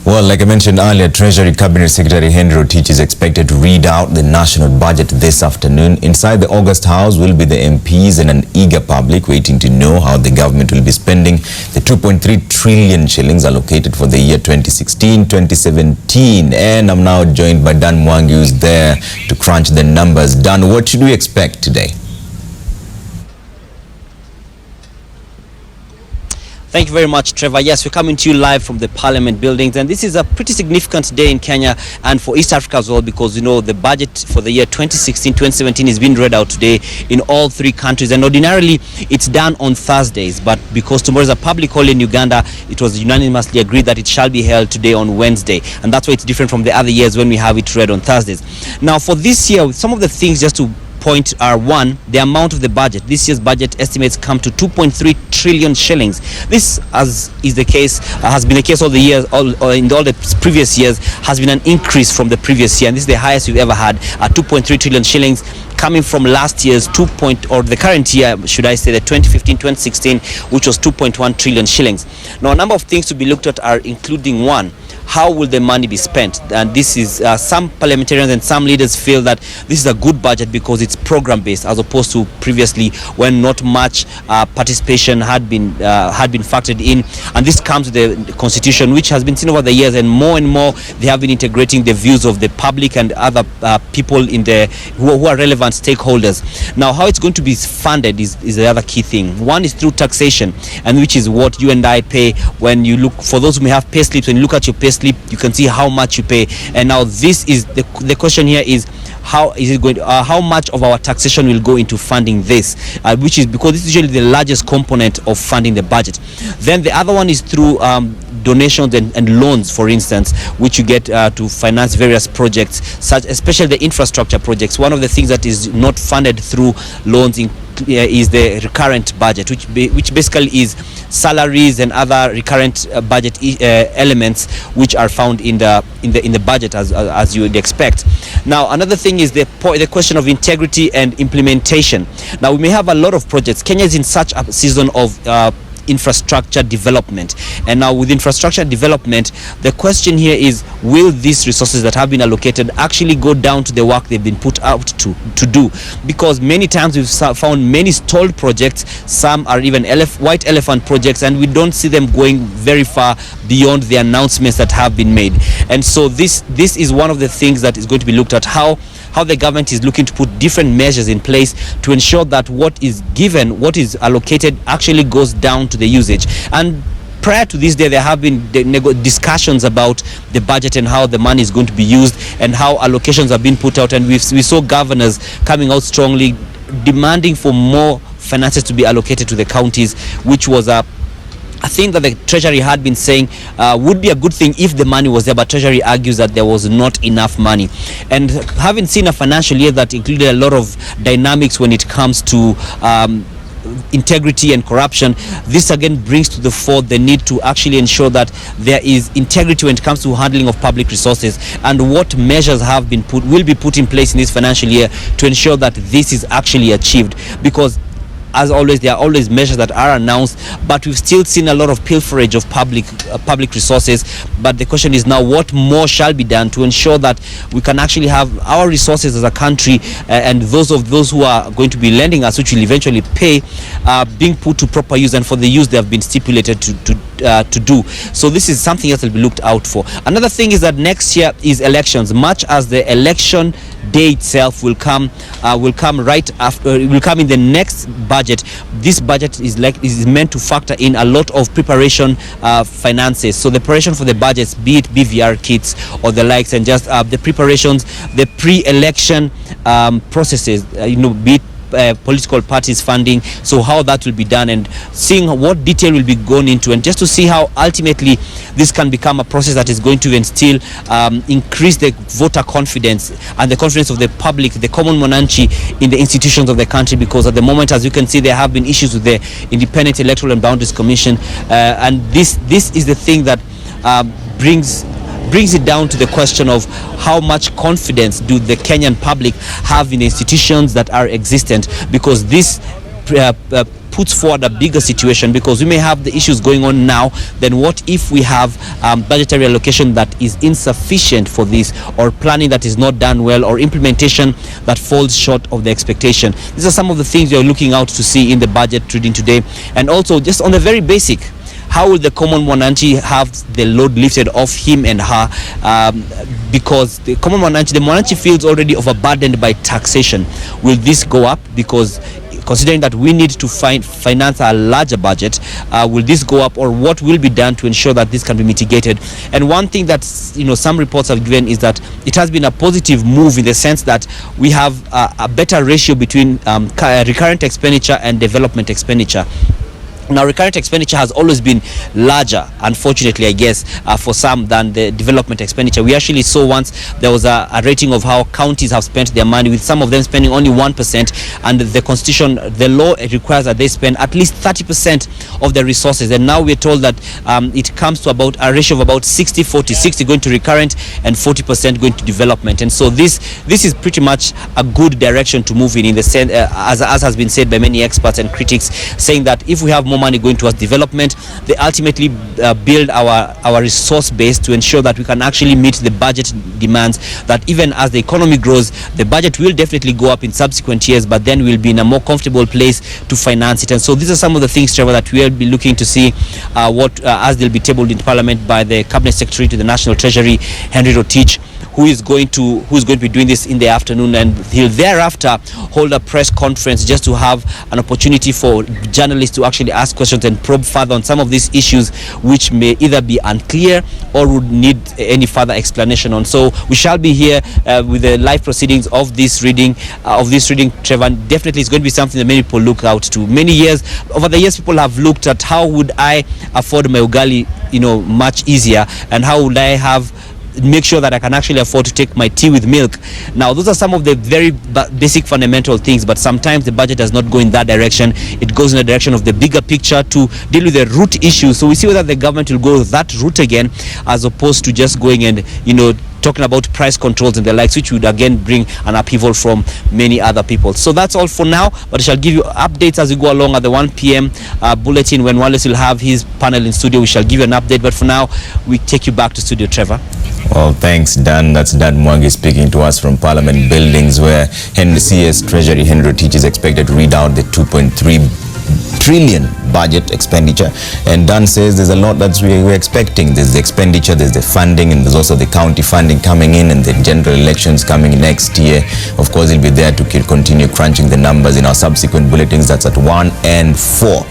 Well, like I mentioned earlier, Treasury Cabinet Secretary Henry Rotich is expected to read out the national budget this afternoon. Inside the August House will be the MPs and an eager public waiting to know how the government will be spending the 2.3 trillion shillings allocated for the year 2016-2017. And I'm now joined by Dan Mwangi, who's there to crunch the numbers. Dan, what should we expect today? Thank you very much, Trevor. Yes, we're coming to you live from the Parliament buildings, and this is a pretty significant day in Kenya and for East Africa as well, because you know the budget for the year 2016-2017 is being read out today in all three countries, and ordinarily it's done on Thursdays, but because tomorrow is a public holiday in Uganda, it was unanimously agreed that it shall be held today on Wednesday, and that's why it's different from the other years when we have it read on Thursdays. Now, for this year, some of the things just to point are: one, the amount of the budget. This year's budget estimates come to 2.3 trillion shillings. This, as is the case, has been the case all the years, in all the previous years, has been an increase from the previous year, and this is the highest we've ever had at 2.3 trillion shillings, coming from last year's the current year, should I say, the 2015-2016, which was 2.1 trillion shillings. Now, a number of things to be looked at are including: one, how will the money be spent? And this is some parliamentarians and some leaders feel that this is a good budget because it's program based, as opposed to previously when not much participation had been factored in. And this comes with the constitution, which has been seen over the years, and more they have been integrating the views of the public and other people in the who are relevant stakeholders. Now, how it's going to be funded is the other key thing. One is through taxation, and which is what you and I pay when you look. For those who may have pay slips, when you look at your pay slip, you can see how much you pay. And now this is the question here is, how is it going how much of our taxation will go into funding this, which is because this is usually the largest component of funding the budget. Then the other one is through donations and loans, for instance, which you get to finance various projects, such especially the infrastructure projects. One of the things that is not funded through loans is the recurrent budget, which basically is salaries and other recurrent budget elements which are found in the budget as you would expect. Now, another thing is the question of integrity and implementation. Now, we may have a lot of projects. Kenya is in such a season of infrastructure development, and now with infrastructure development, the question here is, will these resources that have been allocated actually go down to the work they've been put out to do? Because many times we've found many stalled projects, some are even white elephant projects, and we don't see them going very far beyond the announcements that have been made. And so this is one of the things that is going to be looked at, how the government is looking to put different measures in place to ensure that what is given, what is allocated, actually goes down to the usage. And prior to this day, there have been discussions about the budget and how the money is going to be used and how allocations are being put out, and we saw governors coming out strongly demanding for more finances to be allocated to the counties, which was a thing that the Treasury had been saying would be a good thing if the money was there, but Treasury argues that there was not enough money. And having seen a financial year that included a lot of dynamics when it comes to integrity and corruption, this again brings to the fore the need to actually ensure that there is integrity when it comes to handling of public resources, and what measures will be put in place in this financial year to ensure that this is actually achieved. Because as always, there are always measures that are announced, but we've still seen a lot of pilferage of public resources. But the question is now, what more shall be done to ensure that we can actually have our resources as a country and those who are going to be lending us, which will eventually pay, being put to proper use and for the use they have been stipulated to do. So this is something else that will be looked out for. Another thing is that next year is elections. Much as the election day itself will come right after, will come in the next budget. This budget is meant to factor in a lot of preparation finances. So the preparation for the budgets, be it BVR kits or the likes, and just the preparations, the pre-election processes, be it political parties funding, so how that will be done, and seeing what detail will be gone into, and just to see how ultimately this can become a process that is going to instill, increase the voter confidence and the confidence of the public, the common mwananchi, in the institutions of the country. Because at the moment, as you can see, there have been issues with the Independent Electoral and Boundaries Commission, and this is the thing that brings it down to the question of how much confidence do the Kenyan public have in the institutions that are existent, because this puts forward a bigger situation, because we may have the issues going on now. Then what if we have budgetary allocation that is insufficient for this, or planning that is not done well, or implementation that falls short of the expectation? These are some of the things you're looking out to see in the budget reading today. And also, just on the very basic, how will the common mwananchi have the load lifted off him and her? Because the common mwananchi, the mwananchi feels already overburdened by taxation. Will this go up? Because considering that we need to finance a larger budget, will this go up, or what will be done to ensure that this can be mitigated? And one thing that some reports have given is that it has been a positive move, in the sense that we have a better ratio between recurrent expenditure and development expenditure. Now, recurrent expenditure has always been larger, unfortunately, I guess, for some, than the development expenditure. We actually saw once there was a rating of how counties have spent their money, with some of them spending only 1%, and the constitution, the law requires that they spend at least 30% of their resources. And now we're told that it comes to about a ratio of about 60-40, 60 going to recurrent and 40% going to development. And so this is pretty much a good direction to move in the sense, as has been said by many experts and critics, saying that if we have more money going towards development, they ultimately build our resource base to ensure that we can actually meet the budget demands, that even as the economy grows, the budget will definitely go up in subsequent years, but then we'll be in a more comfortable place to finance it. And so these are some of the things, Trevor, that we'll be looking to see as they'll be tabled in Parliament by the Cabinet Secretary to the National Treasury, Henry Rotich, who is going to be doing this in the afternoon, and he'll thereafter hold a press conference just to have an opportunity for journalists to actually ask questions and probe further on some of these issues, which may either be unclear or would need any further explanation on. So we shall be here with the live proceedings of this reading, Trevor. Definitely it's going to be something that many people look out to. Over the years, people have looked at how would I afford my ugali, much easier, and how would I make sure that I can actually afford to take my tea with milk. Now, those are some of the very basic fundamental things, but sometimes the budget does not go in that direction. It goes in the direction of the bigger picture to deal with the root issues. So we see whether the government will go that route again, as opposed to just going and talking about price controls and the likes, which would again bring an upheaval from many other people. So that's all for now, but I shall give you updates as we go along at the 1 p.m. bulletin. When Wallace will have his panel in studio, we shall give you an update. But for now, we take you back to studio, Trevor. Well, thanks, Dan. That's Dan Mwangi speaking to us from Parliament Buildings, where CS Treasury Henry Rotich is expected to read out the 2.3 trillion budget expenditure. And Dan says there's a lot that we're expecting. There's the expenditure, there's the funding, and there's also the county funding coming in, and the general elections coming next year. Of course, he'll be there to continue crunching the numbers in our subsequent bulletins. That's at 1 and 4.